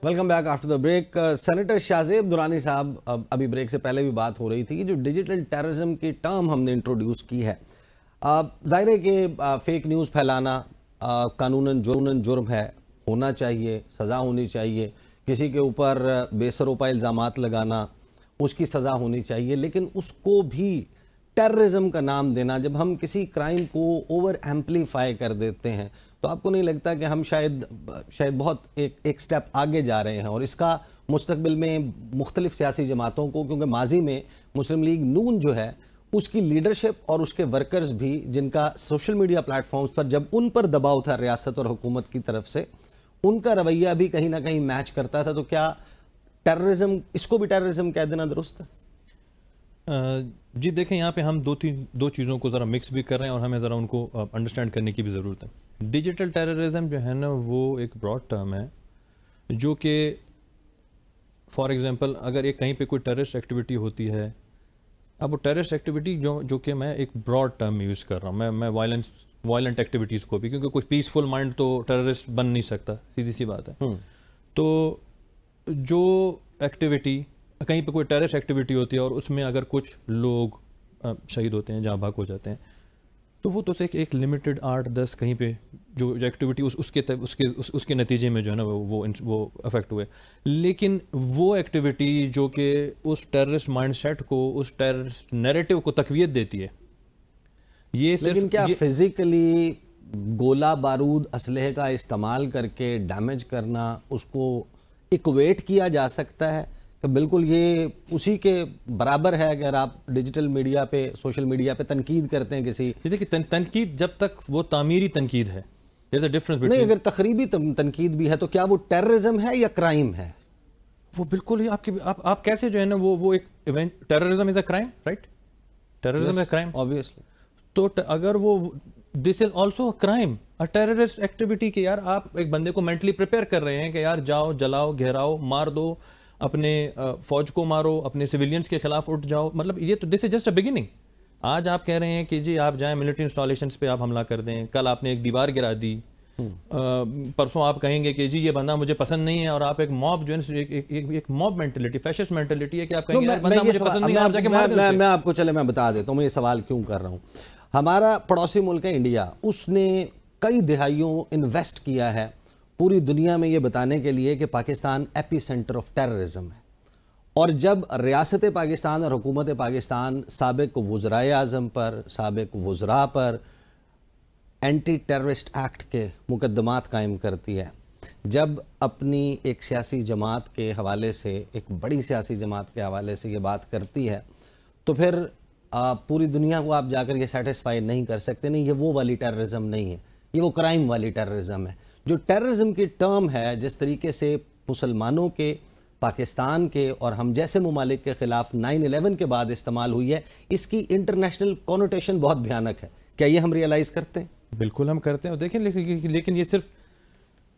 Welcome back after the break. Senator Shahzeb Durrani साहब, अभी break से पहले भी बात हो रही थी कि जो डिजिटल टेररिज्म की टर्म हमने इंट्रोड्यूस की है, जाहिर है कि फेक न्यूज़ फैलाना कानूनन जुर्म है, होना चाहिए, सज़ा होनी चाहिए। किसी के ऊपर बेसरोपा इल्ज़ामात लगाना, उसकी सज़ा होनी चाहिए, लेकिन उसको भी टेररिज्म का नाम देना, जब हम किसी क्राइम को ओवर एम्पलीफाई कर देते हैं, तो आपको नहीं लगता कि हम शायद बहुत एक स्टेप आगे जा रहे हैं? और इसका मुस्तकबिल में मुख्तलिफ सियासी जमातों को, क्योंकि माजी में मुस्लिम लीग नून जो है उसकी लीडरशिप और उसके वर्कर्स भी, जिनका सोशल मीडिया प्लेटफॉर्म्स पर जब उन पर दबाव था रियासत और हुकूमत की तरफ से, उनका रवैया भी कहीं ना कहीं मैच करता था। तो क्या टेररिज्म, इसको भी टेररिज्म कह देना दुरुस्त है? जी देखें, यहाँ पे हम दो चीज़ों को ज़रा मिक्स भी कर रहे हैं और हमें ज़रा उनको अंडरस्टैंड करने की भी ज़रूरत है। डिजिटल टेररिज्म जो है ना, वो एक ब्रॉड टर्म है, जो कि फॉर एग्जांपल अगर एक कहीं पे कोई टेररिस्ट एक्टिविटी होती है, अब वो टेररिस्ट एक्टिविटी जो कि मैं एक ब्रॉड टर्म में यूज़ कर रहा हूँ, मैं वायलेंट एक्टिविटीज़ को भी, क्योंकि कोई पीसफुल माइंड तो टेररिस्ट बन नहीं सकता, सीधी सी बात है। तो जो एक्टिविटी कहीं पे कोई टेररिस्ट एक्टिविटी होती है और उसमें अगर कुछ लोग शहीद होते हैं, जाँ भाग हो जाते हैं, तो वो तो एक लिमिटेड 8-10 कहीं पे जो एक्टिविटी उसके नतीजे में जो है ना वो अफेक्ट हुए। लेकिन वो एक्टिविटी जो कि उस टेररिस्ट माइंडसेट को, उस टेररिस्ट नैरेटिव को तकवीत देती है, ये सिर्फ लेकिन क्या फिजिकली गोला बारूद असलहे का इस्तेमाल करके डैमेज करना, उसको इक्वेट किया जा सकता है कि बिल्कुल ये उसी के बराबर है? अगर आप डिजिटल मीडिया पे, सोशल मीडिया पे तनकीद करते हैं किसी, देखिए तनकीद जब तक वो तामीरी तनकीद है, डिफरेंस नहीं, अगर तकरीबी तनकीद भी है, तो क्या वो टेररिज्म है या क्राइम है? वो बिल्कुल ही आप कैसे जो है ना वो एक event, terrorism is a crime, right? Terrorism is crime obviously. तो अगर वो this is also a crime, a terrorist activity के यार आप एक बंदे को मेंटली प्रिपेयर कर रहे हैं कि यार जाओ, जलाओ, घेराओ, मार दो, अपने फौज को मारो, अपने सिविलियंस के खिलाफ उठ जाओ। मतलब ये तो this is just a beginning. आज आप कह रहे हैं कि जी आप जाएं मिलिट्री इंस्टॉलेशंस पे आप हमला कर दें, कल आपने एक दीवार गिरा दी, परसों आप कहेंगे कि जी ये बंदा मुझे पसंद नहीं है, और आप एक मॉब जो है एक मॉब मेंटेलिटी, फैशिस्ट मेंटेलिटी है कि आप कहेंगे बंदा मुझे पसंद नहीं है, आप जाके मार दें। मैं आपको मैं बता देता हूँ मैं ये सवाल क्यों कर रहा हूँ। हमारा पड़ोसी मुल्क है इंडिया, उसने कई दिहाइयों इन्वेस्ट किया है पूरी दुनिया में ये बताने के लिए कि Pakistan AP centre of terrorism है। और जब रियासत पाकिस्तान और हुकूमत पाकिस्तान साबिक वज़राए आज़म पर, साबिक वज़रा पर एंटी टेररिस्ट एक्ट के मुकदमात कायम करती है, जब अपनी एक सियासी जमात के हवाले से, एक बड़ी सियासी जमात के हवाले से ये बात करती है, तो फिर पूरी दुनिया को आप जाकर ये सेटिस्फाई नहीं कर सकते। नहीं, ये वो वाली टेररिज्म नहीं है, ये वो क्राइम वाली टेररिज्म है। जो टेररिज्म की टर्म है, जिस तरीके से मुसलमानों के, पाकिस्तान के और हम जैसे ममालिक के ख़िलाफ़ 9/11 के बाद इस्तेमाल हुई है, इसकी इंटरनेशनल कॉनोटेशन बहुत भयानक है। क्या ये हम रियलाइज़ करते हैं? बिल्कुल हम करते हैं। देखें, लेकिन ये सिर्फ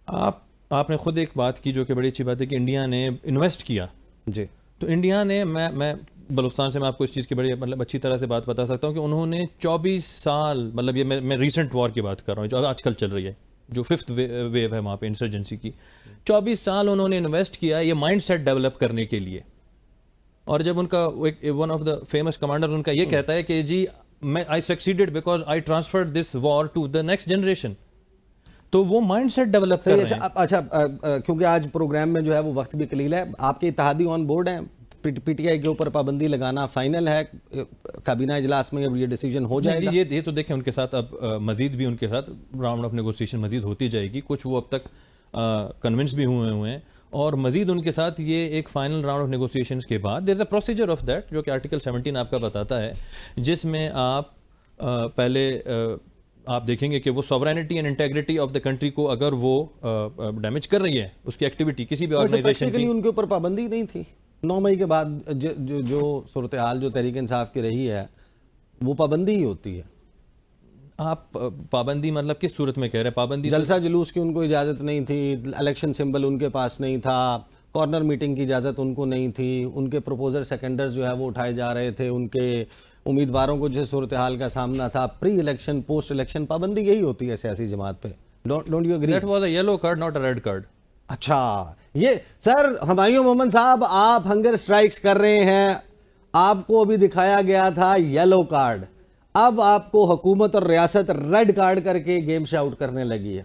आपने खुद एक बात की जो कि बड़ी अच्छी बात है कि इंडिया ने इन्वेस्ट किया। जी, तो इंडिया ने, मैं बलूचिस्तान से मैं आपको इस चीज़ की बड़ी मतलब अच्छी तरह से बात बता सकता हूँ कि उन्होंने 24 साल, मतलब ये मैं रिसेंट वॉर की बात कर रहा हूँ जो आजकल चल रही है, जो 5th वेव है वहाँ पे इंसर्जेंसी की, 24 साल उन्होंने इन्वेस्ट किया ये माइंडसेट डेवलप करने के लिए। और जब उनका one of the famous commander उनका ये कहता है कि जी मैं I succeeded because I transferred this war to the next generation, तो वो माइंडसेट डेवलप कर रहे हैं। अच्छा, क्योंकि आज प्रोग्राम में जो है वो वक्त भी कलील है, आपके इत्तेहादी ऑन बोर्ड हैं पीटीआई के ऊपर पाबंदी लगाना फाइनल है? काबीना इजलास में अब ये डिसीजन हो जाएगा? ये तो देखें, उनके साथ अब मजीद भी उनके साथ राउंड ऑफ नेगोशिएशन मजीद होती जाएगी। कुछ वो अब तक कन्विंस भी हुए हैं, और मजीद उनके साथ ये एक फाइनल राउंड ऑफ नेगोशिएशंस के बाद there is a procedure of that, जो कि आर्टिकल 17 आपका बताता है, जिसमें आप पहले आप देखेंगे कि वो sovereignty and integrity of the country को अगर वो डैमेज कर रही है, उसकी एक्टिविटी किसी भी ऑर्गेनाइजेशन की, उनके ऊपर पाबंदी नहीं थी। 9 मई के बाद जो सूरत हाल जो तहरीक इंसाफ की रही है, वो पाबंदी ही होती है। आप पाबंदी मतलब किस सूरत में कह रहे हैं? पाबंदी जलसा जुलूस की उनको इजाज़त नहीं थी, इलेक्शन सिंबल उनके पास नहीं था, कॉर्नर मीटिंग की इजाज़त उनको नहीं थी, उनके प्रपोजर सेकेंडर्स जो है वो उठाए जा रहे थे, उनके उम्मीदवारों को जिस सूरत हाल का सामना था, प्री इलेक्शन पोस्ट इलेक्शन पाबंदी यही होती है सियासी जमात पे। Don't you agree? That was a yellow card, not a red card. अच्छा, ये सर हुमायूं मोहम्मद साहब, आप हंगर स्ट्राइक्स कर रहे हैं, आपको अभी दिखाया गया था येलो कार्ड, अब आपको हुकूमत और रियासत रेड कार्ड करके गेम से आउट करने लगी है।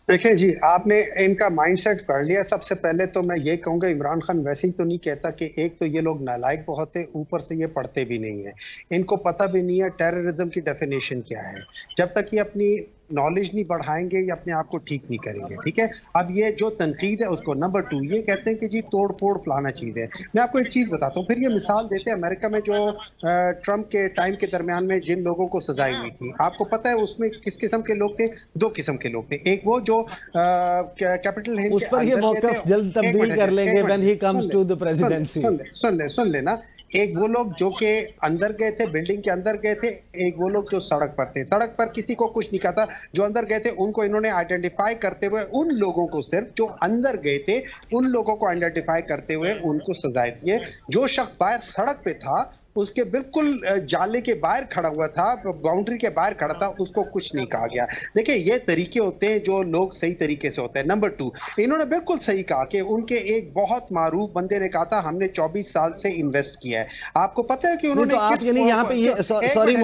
देखिए जी, आपने इनका माइंडसेट पढ़ लिया। सबसे पहले तो मैं ये कहूँगा, इमरान खान वैसे ही तो नहीं कहता कि एक तो ये लोग नालायक बहुत है, ऊपर से ये पढ़ते भी नहीं है, इनको पता भी नहीं है टेररिज्म की डेफिनेशन क्या है। जब तक ये अपनी नॉलेज नहीं बढ़ाएंगे, ये अपने आप को ठीक नहीं करेंगे। ठीक है, अब ये जो तनकीद है उसको, नंबर 2 ये कहते हैं कि जी तोड़ फोड़ फलाना चीज़ है। मैं आपको एक चीज़ बताता हूँ, फिर ये मिसाल देते हैं अमेरिका में जो ट्रंप के टाइम के दरमियान में जिन लोगों को सजाई हुई थी, आपको पता है उसमें किस किस्म के लोग थे? 2 किस्म के लोग थे। एक वो जो कैपिटल हिल उस पर ये मौक़िफ़ जल्द तब्दील कर लेंगे when he comes to the presidency. सुन लेना। एक वो लोग जो के अंदर गए थे, बिल्डिंग के अंदर गए थे, एक वो लोग जो सड़क पर थे। सड़क पर किसी को कुछ नहीं कहा था, जो अंदर गए थे उनको इन्होंने आइडेंटिफाई करते हुए, उन लोगों को, सिर्फ जो अंदर गए थे उन लोगों को आइडेंटिफाई करते हुए उनको सजाएं दिए। जो शख्स बाहर सड़क पे था, उसके बिल्कुल जाले के बाहर खड़ा हुआ था, बाउंड्री के बाहर खड़ा था, उसको कुछ नहीं कहा गया। देखिए, ये तरीके होते हैं जो लोग सही तरीके से होते हैं। नंबर 2, इन्होंने बिल्कुल सही कहा कि उनके एक बहुत मारूफ बंदे ने कहा था हमने 24 साल से इन्वेस्ट किया है। आपको पता है कि उन्होंने तो आप यानी यहाँ पे ये सॉरी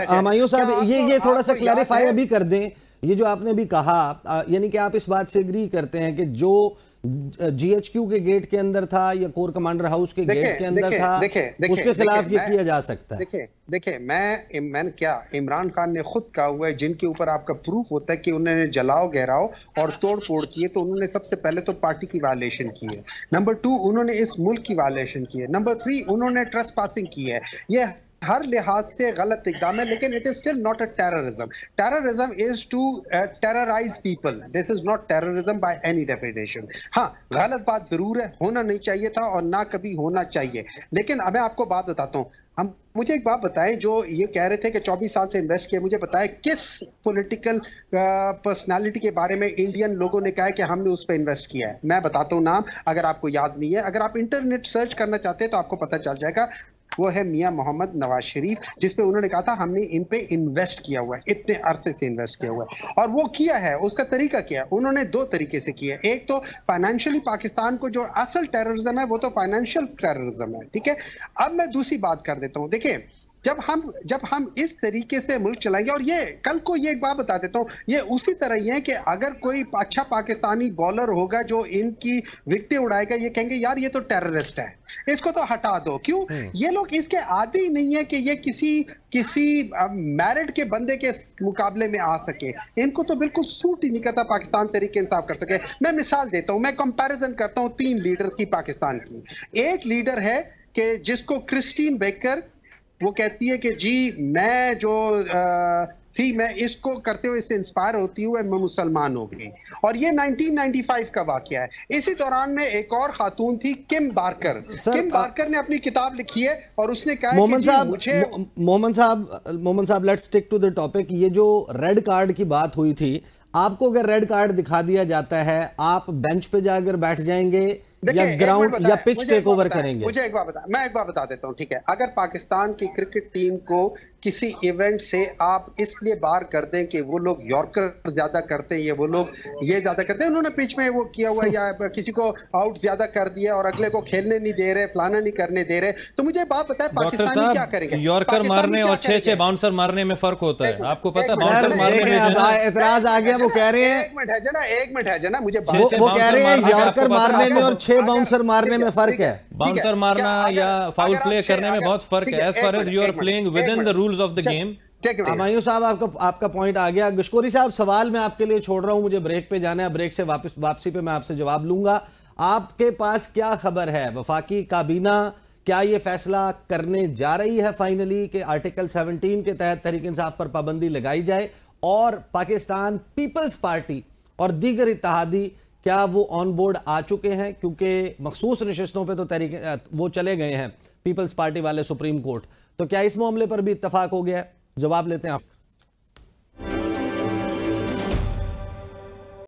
हुमायूं साहब, ये थोड़ा सा क्लैरिफाई अभी कर दें। ये जो आपने भी कहा, यानी कि आप इस बात से एग्री करते हैं कि जो जीएचक्यू के गेट के अंदर था या कोर कमांडर हाउस के गेट के अंदर था, उसके खिलाफ ये किया जा सकता है? देखिए, मैंने क्या, इमरान खान ने खुद कहा हुआ है, जिनके ऊपर आपका प्रूफ होता है कि उन्होंने जलाओ गहराओ और तोड़ फोड़ की है, तो उन्होंने सबसे पहले तो पार्टी की वायलेशन की है। नंबर 2, उन्होंने इस मुल्क की वायलेशन की है। नंबर 3, उन्होंने ट्रस्ट पासिंग की है। ये हर लिहाज से गलत इकदाम है, लेकिन it is still not a terrorism. Terrorism is to terrorise people, this is not terrorism by any definition. हाँ, गलत बात जरूर है, होना नहीं चाहिए था और ना कभी होना चाहिए। लेकिन अब मैं आपको बात बताता हूँ, मुझे एक बात बताएं, जो ये कह रहे थे कि 24 साल से इन्वेस्ट किया, मुझे बताएं किस पॉलिटिकल पर्सनालिटी के बारे में इंडियन लोगों ने कहा है कि हमने उस पर इन्वेस्ट किया है। मैं बताता हूँ नाम, अगर आपको याद नहीं है, अगर आप इंटरनेट सर्च करना चाहते हैं तो आपको पता चल जाएगा। वो है मियां मोहम्मद नवाज शरीफ, जिसपे उन्होंने कहा था हमने इन पे इन्वेस्ट किया हुआ है, इतने अरसे से इन्वेस्ट किया हुआ है। और वो किया है, उसका तरीका क्या है? उन्होंने 2 तरीके से किया है। एक तो फाइनेंशियली पाकिस्तान को, जो असल टेररिज्म है वो तो फाइनेंशियल टेररिज्म है। ठीक है, अब मैं दूसरी बात कर देता हूँ। देखिए, जब हम इस तरीके से मुल्क चलाएंगे, और ये कल को ये एक बात बता देता हूँ, ये उसी तरह ही है कि अगर कोई अच्छा पाकिस्तानी बॉलर होगा जो इनकी विकेटें उड़ाएगा, ये कहेंगे यार ये तो टेररिस्ट है, इसको तो हटा दो। क्यों? ये लोग इसके आदी नहीं है कि ये किसी मैरिड के बंदे के मुकाबले में आ सके। इनको तो बिल्कुल सूट ही नहीं करता पाकिस्तान तरीके इंसाफ कर सके। मैं मिसाल देता हूं, मैं कंपैरिजन करता हूं 3 लीडर की पाकिस्तान की। एक लीडर है कि जिसको क्रिस्टीन बेकर, वो कहती है कि जी मैं जो थी, मैं इसको करते हुए इससे इंस्पायर होती हुए मैं मुसलमान हो गई, और ये 1995 का वाकया है। इसी दौरान में एक और खातून थी, किम बार्कर। किम बार्कर ने अपनी किताब लिखी है और उसने कहा मोहम्मद साहब let's stick to the topic. ये जो रेड कार्ड की बात हुई थी, आपको अगर रेड कार्ड दिखा दिया जाता है, आप बेंच पे जाकर बैठ जाएंगे या ग्राउंड या पिच टेक ओवर करेंगे? मैं एक बार बता देता हूं, ठीक है। अगर पाकिस्तान की क्रिकेट टीम को किसी इवेंट से आप इसलिए बाहर कर दें कि वो लोग यॉर्कर ज्यादा करते हैं, ये वो लोग ये ज्यादा करते हैं, उन्होंने पिच में वो किया हुआ, या किसी को आउट ज्यादा कर दिया और अगले को खेलने नहीं दे रहे, फलाना नहीं करने दे रहे, तो मुझे बात पता है पाकिस्तानी क्या करेंगे? यॉर्कर मारने और 6-6 बाउंसर मारने में फर्क होता है, आपको पता है? बाउंसर मारने में एतराज आ गया, वो कह रहे हैं, एक मिनट है जना, मुझे वो कह रहे हैं यॉर्कर मारने में और 6 बाउंसर मारने में फर्क है। बाउंसर मारना या फाउल प्ले करने में बहुत फर्क है, as far as you are playing within the rules of the game. Humayun साहब, आपका पॉइंट आ गया। गशकोरी साहब, सवाल मैं आपके लिए छोड़ रहा हूं, मुझे ब्रेक पे जाना है, ब्रेक से वापसी पे मैं आपसे जवाब लूंगा। आपके पास क्या खबर है? वफाकी काबीना क्या ये फैसला करने जा रही है फाइनली कि आर्टिकल 17 के तहत तहरीक इंसाफ पर पाबंदी लगाई जाए, और पाकिस्तान पीपल्स पार्टी और दीगर इत्तेहादी क्या वो ऑन बोर्ड आ चुके हैं? क्योंकि मखसूस नशिस्तों पे तो वो चले गए हैं पीपल्स पार्टी वाले सुप्रीम कोर्ट, तो क्या इस मामले पर भी इत्तेफाक हो गया है? जवाब लेते हैं आप।